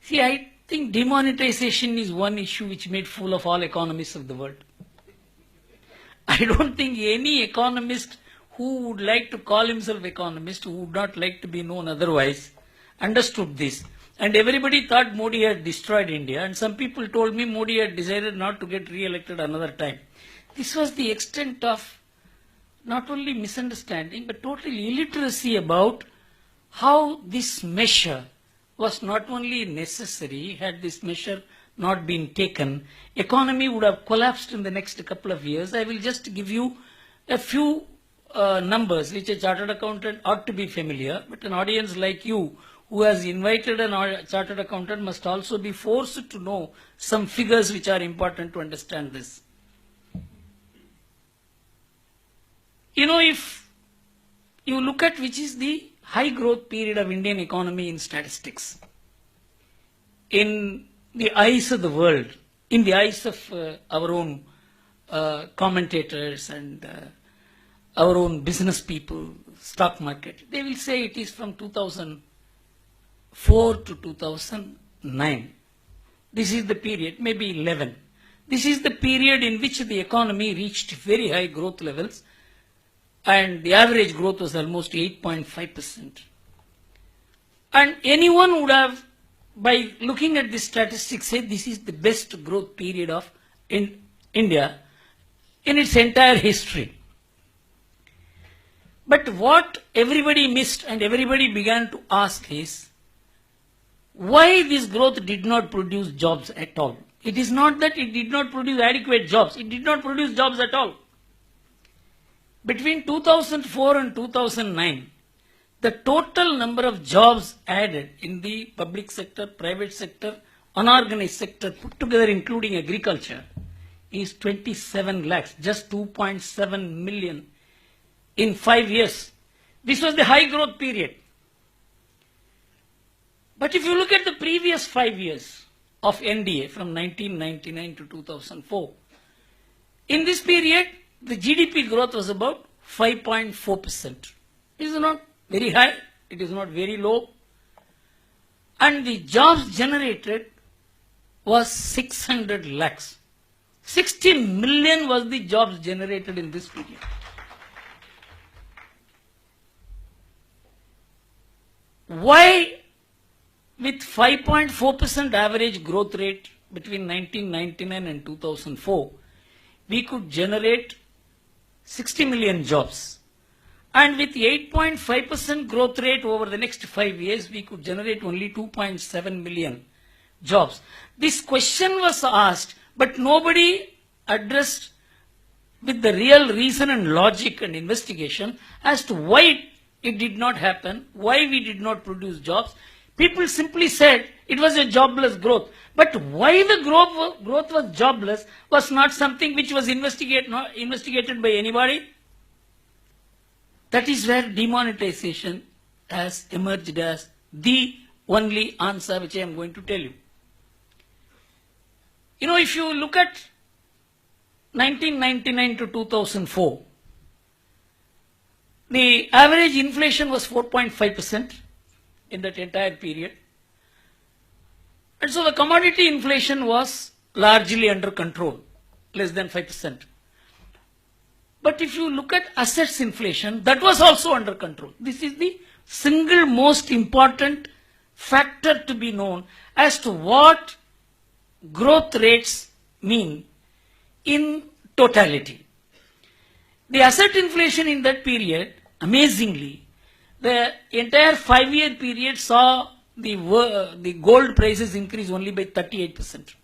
See, I think demonetization is one issue which made fool of all economists of the world. I don't think any economist who would like to call himself economist, who would not like to be known otherwise, understood this. And everybody thought Modi had destroyed India, and some people told me Modi had decided not to get re-elected another time. This was the extent of not only misunderstanding, but total illiteracy about how this measure was not only necessary. Had this measure not been taken, economy would have collapsed in the next couple of years. I will just give you a few numbers which a chartered accountant ought to be familiar, but an audience like you who has invited a chartered accountant must also be forced to know some figures which are important to understand this. You know, if you look at which is the high growth period of Indian economy in statistics, in the eyes of the world, in the eyes of our own commentators and our own business people, stock market, they will say it is from 2004 to 2009. This is the period, maybe 11. This is the period in which the economy reached very high growth levels, and the average growth was almost 8.5%. And anyone would have, by looking at this statistics, said this is the best growth period of India in its entire history. But what everybody missed and everybody began to ask is, why this growth did not produce jobs at all? It is not that it did not produce adequate jobs. It did not produce jobs at all. Between 2004 and 2009, the total number of jobs added in the public sector, private sector, unorganized sector put together including agriculture is 27 lakhs, just 2.7 million in 5 years. This was the high growth period. But if you look at the previous 5 years of NDA from 1999 to 2004, in this period, the GDP growth was about 5.4%. It is not very high, it is not very low. And the jobs generated was 600 lakhs. 60 million was the jobs generated in this period. Why, with 5.4% average growth rate between 1999 and 2004, we could generate 60 million jobs? And with 8.5% growth rate over the next 5 years, we could generate only 2.7 million jobs. This question was asked, but nobody addressed with the real reason and logic and investigation as to why it did not happen, why we did not produce jobs. People simply said it was a jobless growth. But why the growth was jobless was not something which was investigated by anybody. That is where demonetization has emerged as the only answer which I am going to tell you. You know, if you look at 1999 to 2004, the average inflation was 4.5% in that entire period. And so the commodity inflation was largely under control, less than 5%. But if you look at assets inflation, that was also under control. This is the single most important factor to be known as to what growth rates mean in totality. The asset inflation in that period, amazingly, the entire 5-year period saw the gold prices increase only by 38%.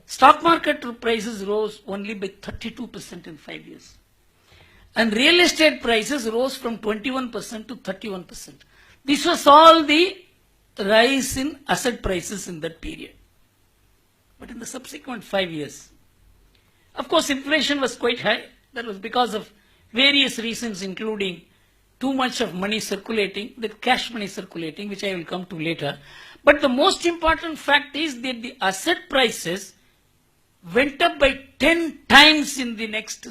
Stock market prices rose only by 32% in 5 years. And real estate prices rose from 21% to 31%. This was all the rise in asset prices in that period. But in the subsequent 5 years, of course, inflation was quite high. That was because of various reasons, including too much of money circulating, the cash money circulating, which I will come to later. But the most important fact is that the asset prices went up by 10 times in the next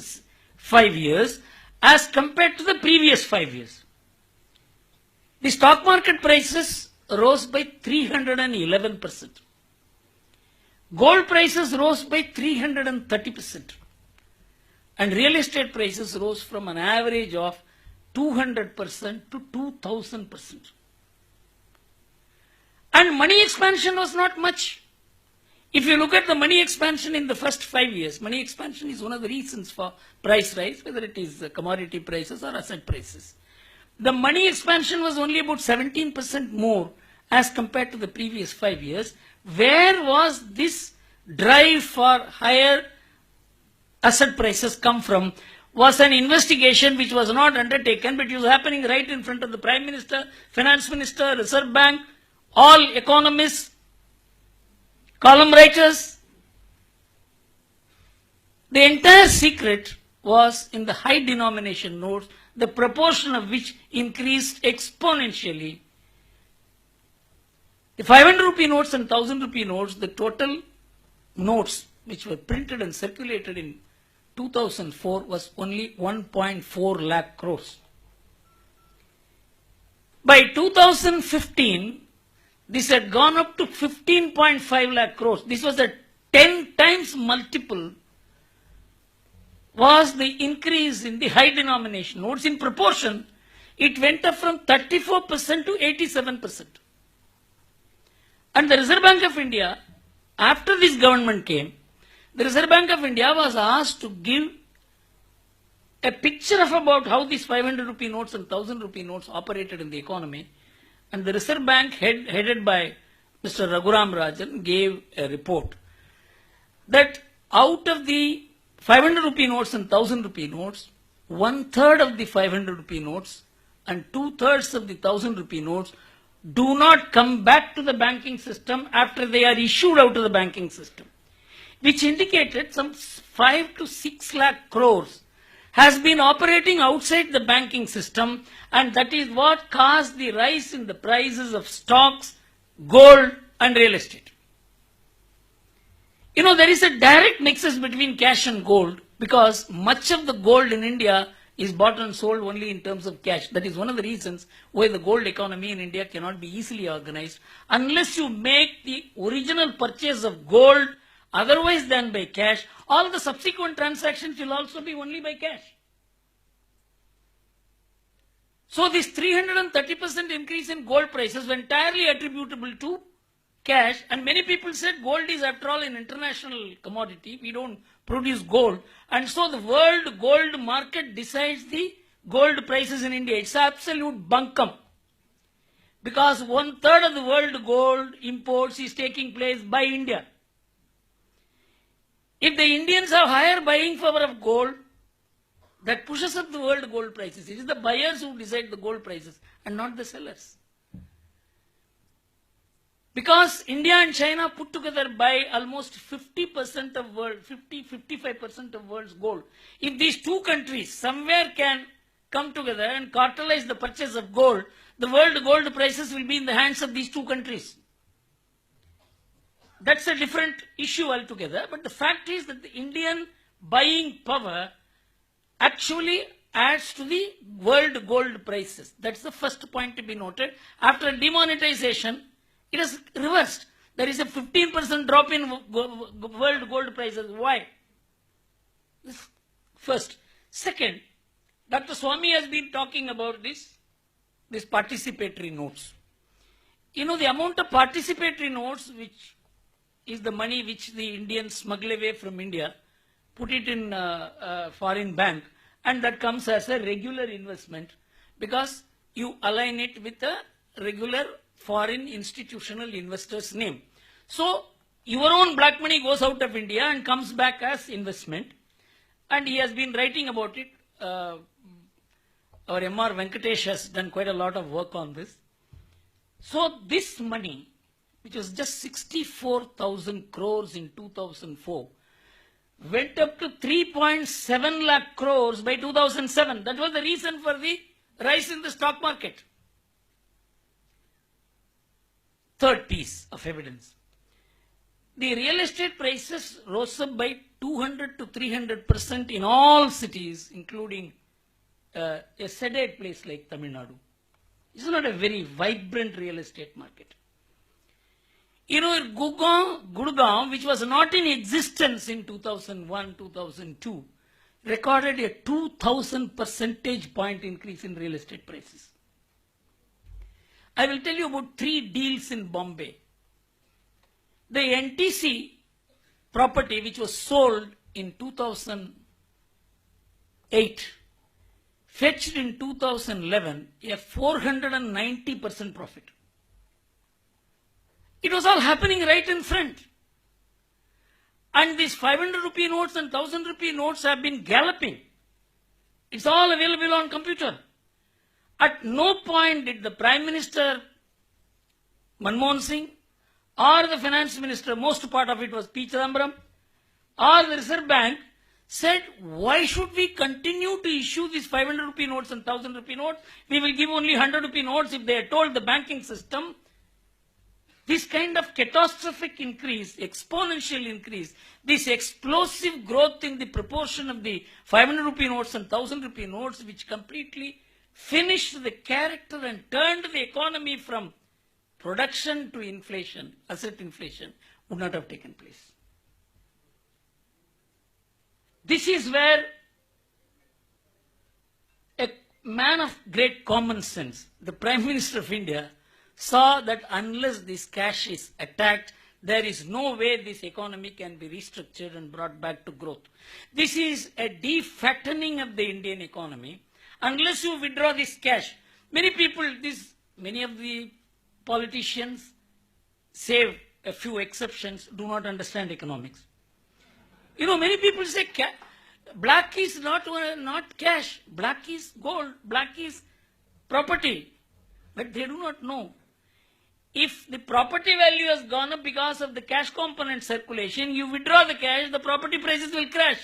5 years as compared to the previous 5 years. The stock market prices rose by 311%. Gold prices rose by 330%. And real estate prices rose from an average of 200% to 2000%. And money expansion was not much. If you look at the money expansion in the first 5 years, money expansion is one of the reasons for price rise, whether it is commodity prices or asset prices. The money expansion was only about 17% more as compared to the previous 5 years. Where was this drive for higher asset prices come from? Was an investigation which was not undertaken, but it was happening right in front of the Prime Minister, Finance Minister, Reserve Bank, all economists, column writers. The entire secret was in the high denomination notes, the proportion of which increased exponentially. The 500 rupee notes and 1000 rupee notes, the total notes which were printed and circulated in 2004 was only 1.4 lakh crores. By 2015, this had gone up to 15.5 lakh crores. This was a 10 times multiple was the increase in the high denomination notes. In proportion, it went up from 34% to 87%. And the Reserve Bank of India, after this government came, the Reserve Bank of India was asked to give a picture of about how these 500 rupee notes and 1000 rupee notes operated in the economy. And the Reserve Bank, headed by Mr. Raghuram Rajan, gave a report that out of the 500 rupee notes and 1000 rupee notes, 1/3 of the 500 rupee notes and 2/3 of the 1000 rupee notes do not come back to the banking system after they are issued out of the banking system, which indicated some 5 to 6 lakh crores has been operating outside the banking system, and that is what caused the rise in the prices of stocks, gold and real estate. You know, there is a direct nexus between cash and gold because much of the gold in India is bought and sold only in terms of cash. That is one of the reasons why the gold economy in India cannot be easily organized unless you make the original purchase of gold otherwise than by cash. All the subsequent transactions will also be only by cash. So this 330% increase in gold prices was entirely attributable to cash, and many people said gold is after all an international commodity, we don't produce gold, and so the world gold market decides the gold prices in India. It's absolute bunkum because 1/3 of the world gold imports is taking place by India. If the Indians have higher buying power of gold, that pushes up the world gold prices. It is the buyers who decide the gold prices and not the sellers. Because India and China put together buy almost 50% of world, 55% of world's gold. If these two countries somewhere can come together and cartelize the purchase of gold, the world gold prices will be in the hands of these two countries. That's a different issue altogether, but the fact is that the Indian buying power actually adds to the world gold prices. That's the first point to be noted. After demonetization, it has reversed. There is a 15% drop in world gold prices. Why? First. Second, Dr. Swami has been talking about this participatory notes. You know, the amount of participatory notes, which is the money which the Indians smuggle away from India, put it in a foreign bank, and that comes as a regular investment because you align it with a regular foreign institutional investor's name. So your own black money goes out of India and comes back as investment, and he has been writing about it. Our M.R. Venkatesh has done quite a lot of work on this. So this money, which was just 64,000 crores in 2004, went up to 3.7 lakh crores by 2007. That was the reason for the rise in the stock market. Third piece of evidence. The real estate prices rose up by 200 to 300% in all cities, including a sedate place like Tamil Nadu. It's not a very vibrant real estate market. You know, Gurgaon, which was not in existence in 2001, 2002, recorded a 2,000 percentage point increase in real estate prices. I will tell you about 3 deals in Bombay. The NTC property, which was sold in 2008, fetched in 2011 a 490% profit. It was all happening right in front. And these 500 rupee notes and 1000 rupee notes have been galloping. It's all available on computer. At no point did the Prime Minister Manmohan Singh or the Finance Minister, most part of it was P. Chidambaram, or the Reserve Bank said, why should we continue to issue these 500 rupee notes and 1000 rupee notes? We will give only 100 rupee notes. If they had told the banking system, this kind of catastrophic increase, exponential increase, this explosive growth in the proportion of the 500 rupee notes and 1000 rupee notes, which completely finished the character and turned the economy from production to inflation, asset inflation, would not have taken place. This is where a man of great common sense, the Prime Minister of India, saw that unless this cash is attacked, there is no way this economy can be restructured and brought back to growth. This is a defattening of the Indian economy. Unless you withdraw this cash, many of the politicians, save a few exceptions, do not understand economics. You know, many people say black is not cash, black is gold, black is property. But they do not know. If the property value has gone up because of the cash component circulation, you withdraw the cash, the property prices will crash.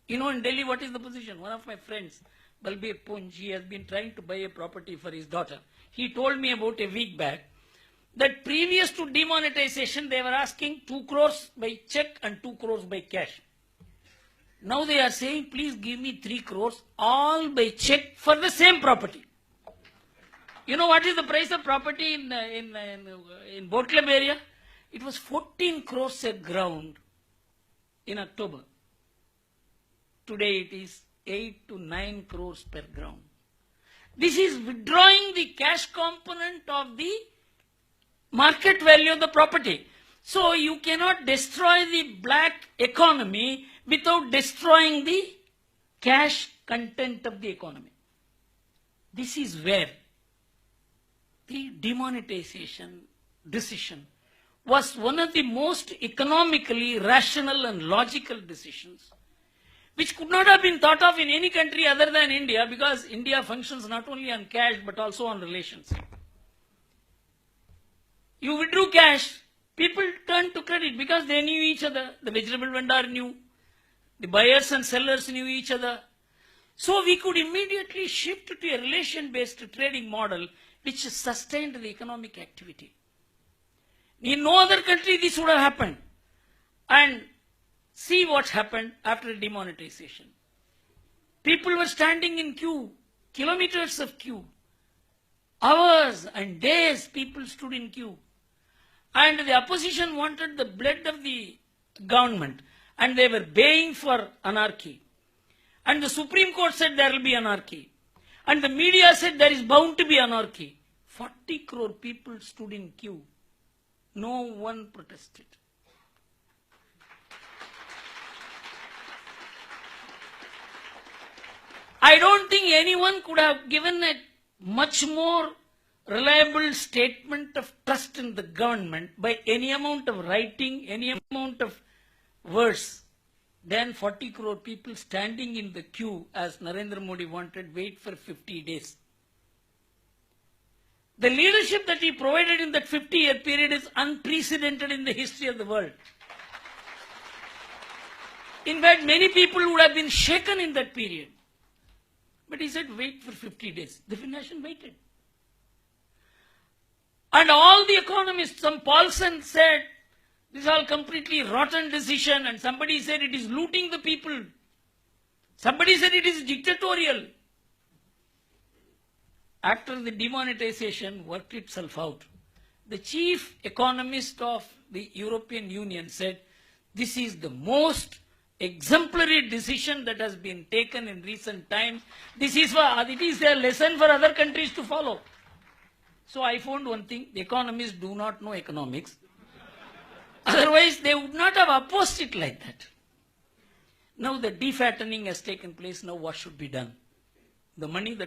You know, in Delhi, what is the position? One of my friends, Balbir Punj, he has been trying to buy a property for his daughter. He told me about a week back that previous to demonetization, they were asking 2 crores by check and 2 crores by cash. Now they are saying, please give me 3 crores, all by check for the same property. You know what is the price of property in Boat Club area? It was 14 crores a ground in October. Today it is 8 to 9 crores per ground. This is withdrawing the cash component of the market value of the property. So you cannot destroy the black economy without destroying the cash content of the economy. This is where the demonetization decision was one of the most economically rational and logical decisions, which could not have been thought of in any country other than India, because India functions not only on cash but also on relations. You withdrew cash, people turned to credit because they knew each other. The vegetable vendor knew, the buyers and sellers knew each other. So we could immediately shift to a relation-based trading model which sustained the economic activity. In no other country this would have happened. And see what happened after demonetization. People were standing in queue, kilometers of queue. Hours and days people stood in queue. And the opposition wanted the blood of the government, and they were baying for anarchy. And the Supreme Court said there will be anarchy. And the media said there is bound to be anarchy. 40 crore people stood in queue. No one protested. I don't think anyone could have given a much more reliable statement of trust in the government by any amount of writing, any amount of words, than 40 crore people standing in the queue, as Narendra Modi wanted, wait for 50 days. The leadership that he provided in that 50-year period is unprecedented in the history of the world. In fact, many people would have been shaken in that period. But he said, wait for 50 days. The nation waited. And all the economists, some Paulson said, this is all completely rotten decision, and somebody said it is looting the people. Somebody said it is dictatorial. after the demonetization worked itself out, the chief economist of the European Union said, this is the most exemplary decision that has been taken in recent times. It is a lesson for other countries to follow. So I found one thing, the economists do not know economics. Otherwise, they would not have opposed it like that. Now the defattening has taken place. Now what should be done? The money that